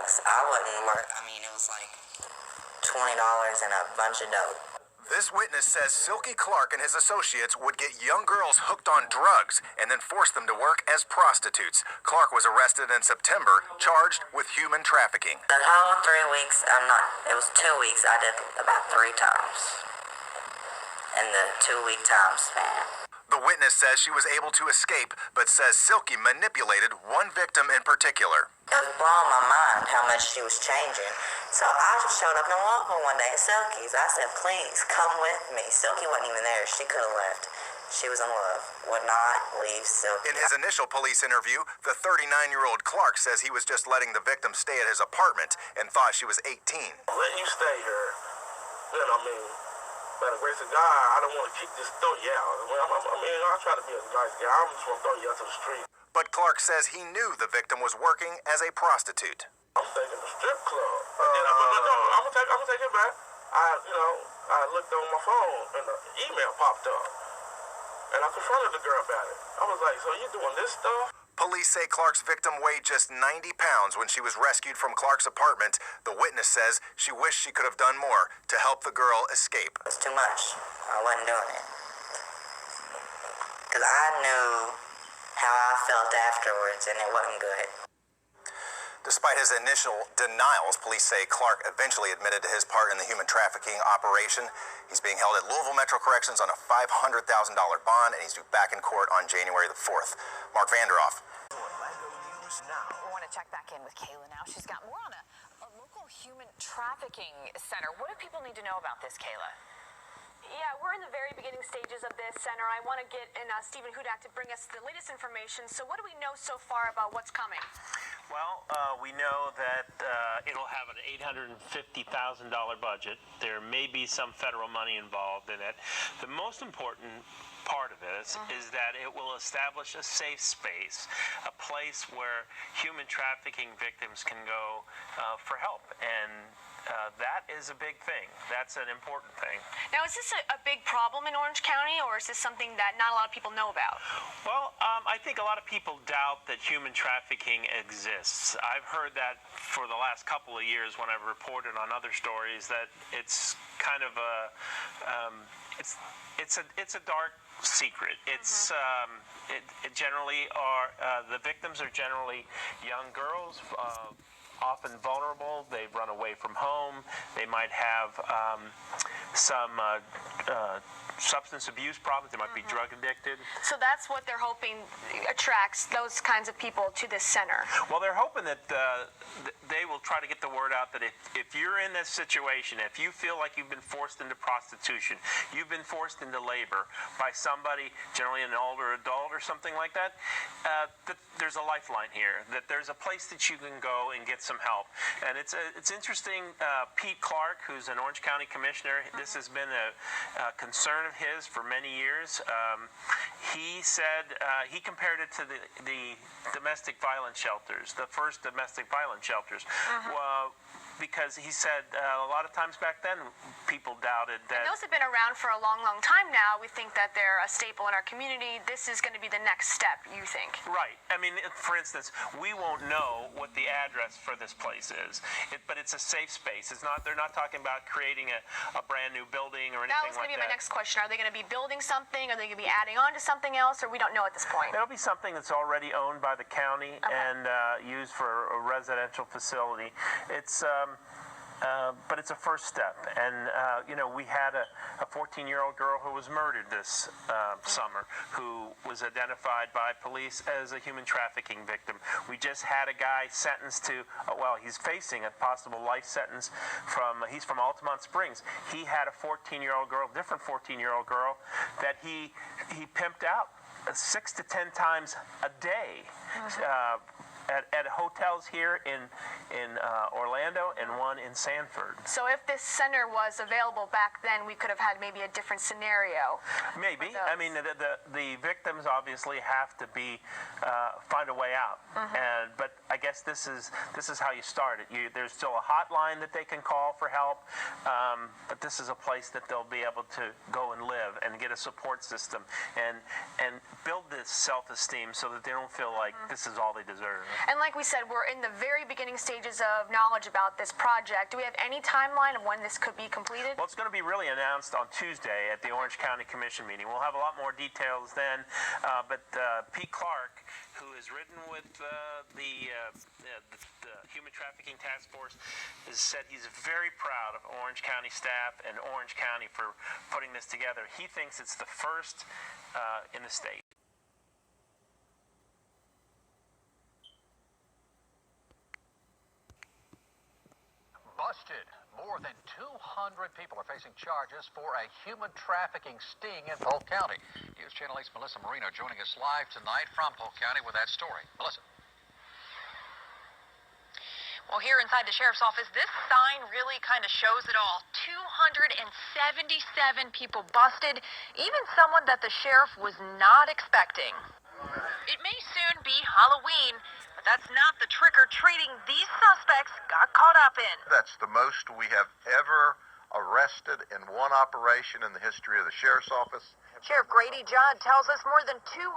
drugs. I wouldn't work. I mean, it was like $20 and a bunch of dope. This witness says Silky Clark and his associates would get young girls hooked on drugs and then force them to work as prostitutes. Clark was arrested in September, charged with human trafficking. The whole 3 weeks, it was 2 weeks, I did about 3 times in the 2-week time span. The witness says she was able to escape, but says Silky manipulated one victim in particular. It was blowing my mind how much she was changing. So I just showed up in Walmart one day at Silky's. I said, please, come with me. Silky wasn't even there. She could have left. She was in love. Would not leave Silky. In his initial police interview, the 39-year-old Clark says he was just letting the victim stay at his apartment and thought she was 18. Letting you stay here, you know what I mean? By the grace of God, I don't want to kick this, throw you out. I try to be a nice guy. I just want to throw you out to the street. But Clark says he knew the victim was working as a prostitute. I'm thinking the strip club. I'm gonna take it back. I looked on my phone and the email popped up. And I confronted the girl about it. I was like, so you doing this stuff? Police say Clark's victim weighed just 90 pounds when she was rescued from Clark's apartment. The witness says she wished she could have done more to help the girl escape. It was too much. I wasn't doing it. Because I knew how I felt afterwards, and it wasn't good. Despite his initial denials, police say Clark eventually admitted to his part in the human trafficking operation. He's being held at Louisville Metro Corrections on a $500,000 bond, and he's due back in court on January the 4th. Mark Vanderoff. We want to check back in with Kayla now. She's got more on a local human trafficking center. What do people need to know about this, Kayla? Yeah, we're in the very beginning stages of this center. I want to get in Stephen Hudak to bring us the latest information. So what do we know so far about what's coming? Well, we know that it'll have an $850,000 budget. There may be some federal money involved in it. The most important part of it is that it will establish a safe space, a place where human trafficking victims can go for help. And that is a big thing. That's an important thing. Now, is this a big problem in Orange County, or is this something that not a lot of people know about? Well, I think a lot of people doubt that human trafficking exists. I've heard that for the last couple of years when I've reported on other stories that it's kind of a it's a dark secret. It's it generally are the victims are generally young girls. Often vulnerable. They've run away from home. They might have some substance abuse problems. They might be drug addicted. So that's what they're hoping attracts those kinds of people to this center. Well, they're hoping that they will try to get the word out that if you're in this situation, if you feel like you've been forced into prostitution, you've been forced into labor by somebody, generally an older adult or something like that, that there's a lifeline here, that there's a place that you can go and get some help. And it's interesting, Pete Clark, who's an Orange County commissioner, this has been a concern of his for many years. He said, he compared it to the domestic violence shelters, the first domestic violence shelters. Because he said a lot of times back then people doubted that. And those have been around for a long, long time now. We think that they're a staple in our community. This is going to be the next step, you think? Right. I mean, for instance, we won't know what the address for this place is, but it's a safe space. It's not. They're not talking about creating a brand new building or anything like that. That was going to be my next question. Are they going to be building something? Are they going to be adding on to something else? Or we don't know at this point? It'll be something that's already owned by the county and used for a residential facility. It's but it's a first step. And, we had a 14-year-old girl who was murdered this summer who was identified by police as a human trafficking victim. We just had a guy sentenced to, he's facing a possible life sentence he's from Altamont Springs. He had a 14-year-old girl, different 14-year-old girl, that he pimped out 6 to 10 times a day. At hotels here in Orlando and one in Sanford. So if this center was available back then, we could have had maybe a different scenario. Maybe. I mean, the victims obviously have to find a way out. But I guess this is how you start it. There's still a hotline that they can call for help, but this is a place that they'll be able to go and live and get a support system and build this self-esteem so that they don't feel like this is all they deserve. And like we said, we're in the very beginning stages of knowledge about this project. Do we have any timeline of when this could be completed? Well, it's going to be really announced on Tuesday at the Orange County Commission meeting. We'll have a lot more details then. But Pete Clark, who is ridden with the Human Trafficking Task Force, has said he's very proud of Orange County staff and Orange County for putting this together. He thinks it's the first in the state. Busted. More than 200 people are facing charges for a human trafficking sting in Polk County. News Channel 8's Melissa Marino joining us live tonight from Polk County with that story. Melissa. Well, here inside the sheriff's office, this sign really kind of shows it all. 277 people busted, even someone that the sheriff was not expecting. It may soon be Halloween, but that's not the trick-or-treating these suspects got caught up in. That's the most we have ever arrested in one operation in the history of the sheriff's office. Sheriff Grady Judd tells us more than 200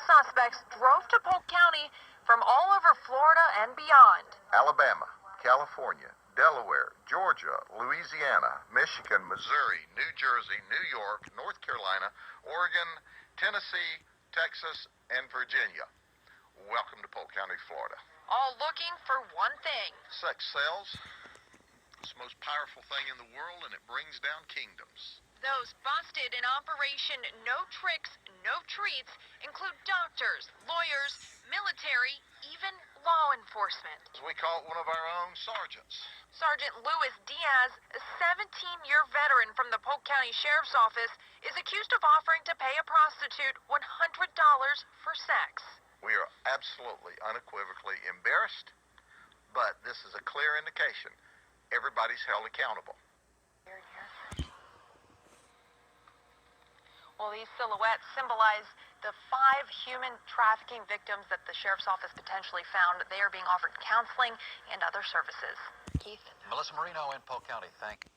suspects drove to Polk County from all over Florida and beyond. Alabama, California, Delaware, Georgia, Louisiana, Michigan, Missouri, New Jersey, New York, North Carolina, Oregon, Tennessee, Texas, and Virginia. Welcome to Polk County, Florida. All looking for one thing. Sex sells. It's the most powerful thing in the world, and it brings down kingdoms. Those busted in Operation No Tricks, No Treats include doctors, lawyers, military, even law enforcement. As we call it, one of our own sergeants. Sergeant Louis Diaz, a 17-year veteran from the Polk County Sheriff's Office, is accused of offering to pay a prostitute $100 for sex. We are absolutely, unequivocally embarrassed, but this is a clear indication everybody's held accountable. Well, these silhouettes symbolize the 5 human trafficking victims that the sheriff's office potentially found. They are being offered counseling and other services. Keith? Melissa Marino in Polk County. Thank you.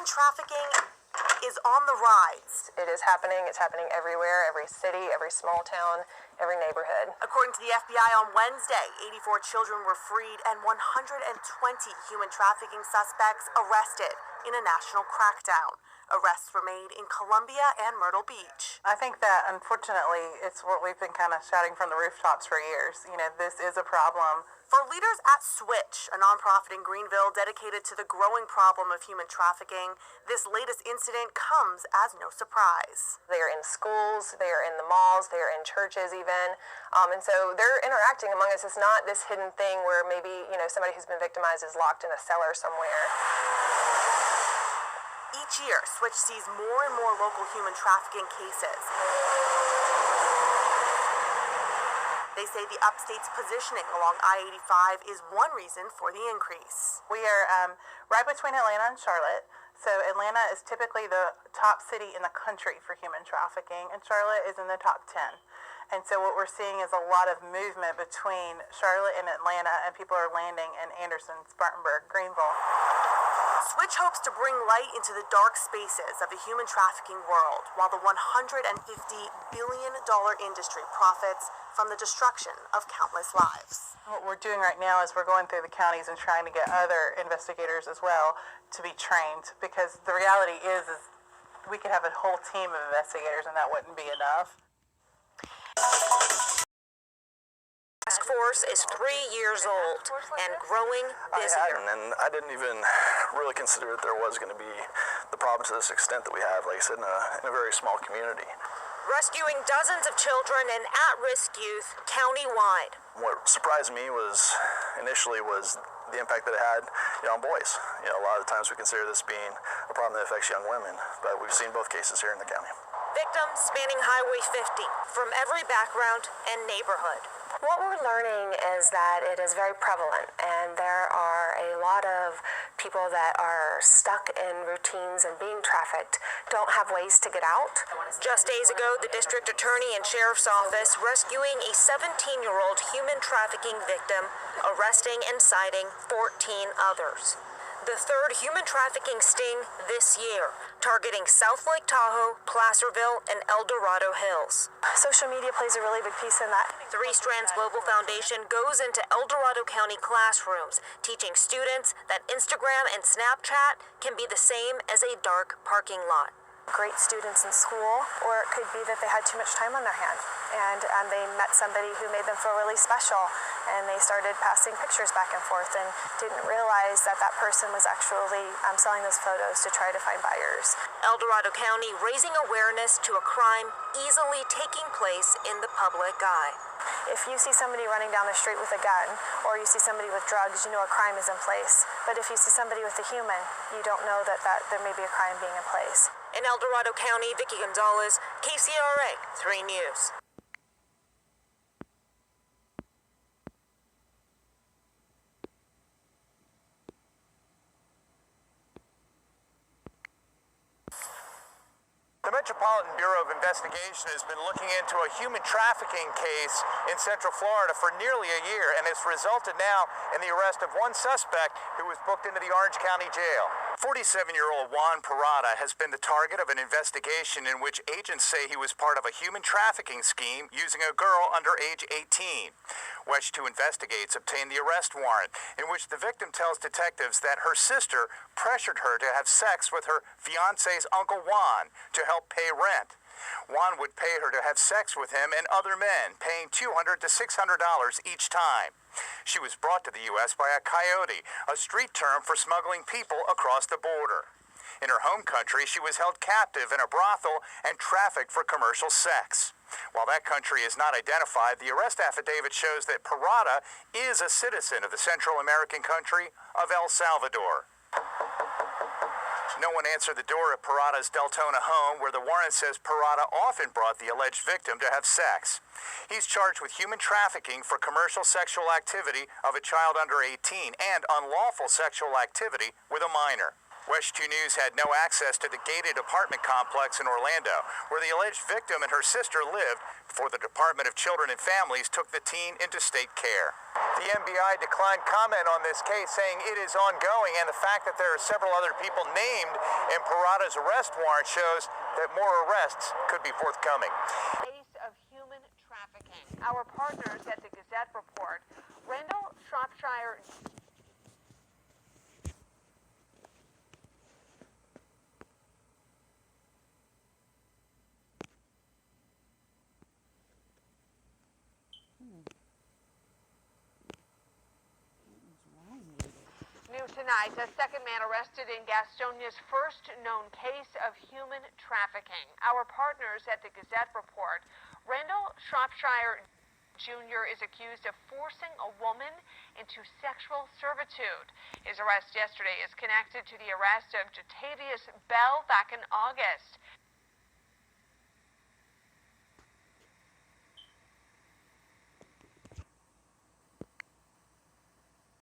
human trafficking is on the rise. It is happening. It's happening everywhere, every city, every small town, every neighborhood. According to the FBI on Wednesday, 84 children were freed and 120 human trafficking suspects arrested in a national crackdown. Arrests were made in Columbia and Myrtle Beach. I think that, unfortunately, it's what we've been kind of shouting from the rooftops for years. You know, this is a problem. For leaders at Switch, a nonprofit in Greenville dedicated to the growing problem of human trafficking, this latest incident comes as no surprise. They are in schools, they are in the malls, they are in churches even, and so they're interacting among us. It's not this hidden thing where maybe, you know, somebody who's been victimized is locked in a cellar somewhere. Each year, Switch sees more and more local human trafficking cases. They say the upstate's positioning along I-85 is one reason for the increase. We are right between Atlanta and Charlotte. So Atlanta is typically the top city in the country for human trafficking, and Charlotte is in the top 10. And so what we're seeing is a lot of movement between Charlotte and Atlanta, and people are landing in Anderson, Spartanburg, Greenville. Switch hopes to bring light into the dark spaces of the human trafficking world, while the $150 billion industry profits from the destruction of countless lives. What we're doing right now is we're going through the counties and trying to get other investigators as well to be trained, because the reality is we could have a whole team of investigators and that wouldn't be enough. Task force is 3 years old and growing busier. And I didn't even really consider that there was going to be the problem to this extent that we have, like I said, in a very small community. Rescuing dozens of children and at-risk youth countywide. What surprised me initially was the impact that it had, on boys. A lot of the times we consider this being a problem that affects young women, but we've seen both cases here in the county. Victims spanning Highway 50 from every background and neighborhood. What we're learning is that it is very prevalent, and there are a lot of people that are stuck in routines and being trafficked, don't have ways to get out. Just days ago, the district attorney and sheriff's office rescuing a 17-year-old human trafficking victim, arresting and citing 14 others. The third human trafficking sting this year, targeting South Lake Tahoe, Placerville, and El Dorado Hills. Social media plays a really big piece in that. Three Strands Global Foundation goes into El Dorado County classrooms, teaching students that Instagram and Snapchat can be the same as a dark parking lot. Great students in school, or it could be that they had too much time on their hand and they met somebody who made them feel really special, and they started passing pictures back and forth and didn't realize that that person was actually selling those photos to try to find buyers. El Dorado County raising awareness to a crime easily taking place in the public eye. If you see somebody running down the street with a gun, or you see somebody with drugs, you know a crime is in place. But if you see somebody with a human, you don't know that there may be a crime being in place. In El Dorado County, Vicki Gonzalez, KCRA 3 News. The Metropolitan Bureau of Investigation has been looking into a human trafficking case in Central Florida for nearly a year, and it's resulted now in the arrest of one suspect who was booked into the Orange County Jail. 47-year-old Juan Parada has been the target of an investigation in which agents say he was part of a human trafficking scheme using a girl under age 18. WESH 2 Investigates obtained the arrest warrant, in which the victim tells detectives that her sister pressured her to have sex with her fiancé's Uncle Juan to help pay rent. Juan would pay her to have sex with him and other men, paying $200 to $600 each time. She was brought to the U.S. by a coyote, a street term for smuggling people across the border. In her home country, she was held captive in a brothel and trafficked for commercial sex. While that country is not identified, the arrest affidavit shows that Parada is a citizen of the Central American country of El Salvador. No one answered the door at Parada's Deltona home, where the warrant says Parada often brought the alleged victim to have sex. He's charged with human trafficking for commercial sexual activity of a child under 18 and unlawful sexual activity with a minor. West 2 News had no access to the gated apartment complex in Orlando, where the alleged victim and her sister lived before the Department of Children and Families took the teen into state care. The MBI declined comment on this case, saying it is ongoing, and the fact that there are several other people named in Parada's arrest warrant shows that more arrests could be forthcoming. Case of human trafficking. Our partners at the Gazette report, Randall, Shropshire. New tonight, a second man arrested in Gastonia's first known case of human trafficking. Our partners at the Gazette report, Randall Shropshire Jr. is accused of forcing a woman into sexual servitude. His arrest yesterday is connected to the arrest of Jatavius Bell back in August.